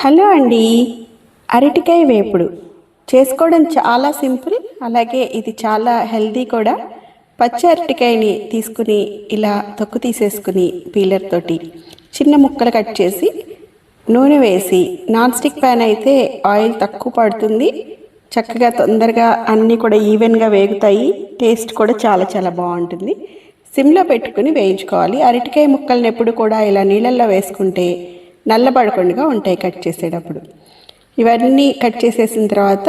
Hello అండి. అరటికాయ వేపుడు చేసుకోవడం చాలా సింపుల్, అలాగే ఇది చాలా హెల్దీ కూడా. పచ్చి అరటికాయని తీసుకుని ఇలా తొక్కు తీసేసుకుని పీలర్ తోటి చిన్న ముక్కలు కట్ చేసి నూనె వేసి, నాన్ స్టిక్ ప్యాన్ అయితే ఆయిల్ తక్కువ పడుతుంది, చక్కగా తొందరగా అన్నీ కూడా ఈవెన్గా వేగుతాయి, టేస్ట్ కూడా చాలా చాలా బాగుంటుంది. సిమ్లో పెట్టుకుని వేయించుకోవాలి. అరటికాయ ముక్కల్ని ఎప్పుడు కూడా ఇలా నీళ్ళల్లో వేసుకుంటే నల్లబడకుండా ఉంటాయి కట్ చేసేటప్పుడు. ఇవన్నీ కట్ చేసేసిన తర్వాత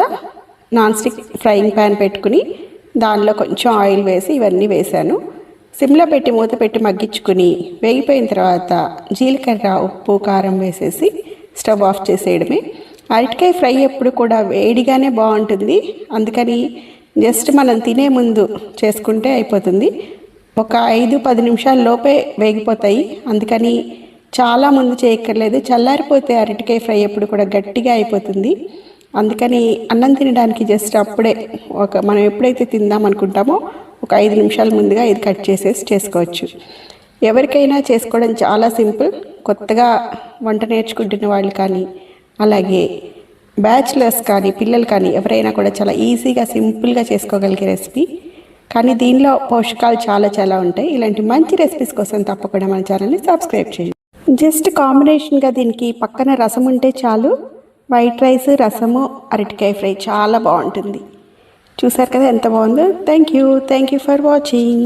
నాన్ స్టిక్ ఫ్రైయింగ్ ప్యాన్ పెట్టుకుని దానిలో కొంచెం ఆయిల్ వేసి ఇవన్నీ వేసాను. సిమ్లో పెట్టి మూత పెట్టి మగ్గించుకుని వేగిపోయిన తర్వాత జీలకర్ర, ఉప్పు, కారం వేసేసి స్టవ్ ఆఫ్ చేసేయడమే. అరటికాయ ఫ్రై ఎప్పుడు కూడా వేడిగానే బాగుంటుంది, అందుకని జస్ట్ మనం తినే ముందు చేసుకుంటే అయిపోతుంది. ఒక 5-10 నిమిషాల లోపే వేగిపోతాయి, అందుకని చాలా ముందు చేయక్కర్లేదు. చల్లారిపోతే అరటికాయ ఫ్రై ఎప్పుడు కూడా గట్టిగా అయిపోతుంది, అందుకని అన్నం తినడానికి జస్ట్ అప్పుడే మనం ఎప్పుడైతే తిందాం అనుకుంటామో ఒక 5 నిమిషాల ముందుగా ఇది కట్ చేసేసి చేసుకోవచ్చు. ఎవరికైనా చేసుకోవడం చాలా సింపుల్. కొత్తగా వంట నేర్చుకుంటున్న వాళ్ళు కానీ, అలాగే బ్యాచిలర్స్ కానీ, పిల్లలు కానీ ఎవరైనా కూడా చాలా ఈజీగా సింపుల్గా చేసుకోగలిగే రెసిపీ. కానీ దీనిలో పోషకాలు చాలా చాలా ఉంటాయి. ఇలాంటి మంచి రెసిపీస్ కోసం తప్పకుండా మన ఛానల్ని సబ్స్క్రైబ్ చేయండి. జస్ట్ కాంబినేషన్గా దీనికి పక్కన రసం ఉంటే చాలు. వైట్ రైస్, రసము, అరటికాయ ఫ్రై చాలా బాగుంటుంది. చూసారు కదా ఎంత బాగుందో. Thank you for watching.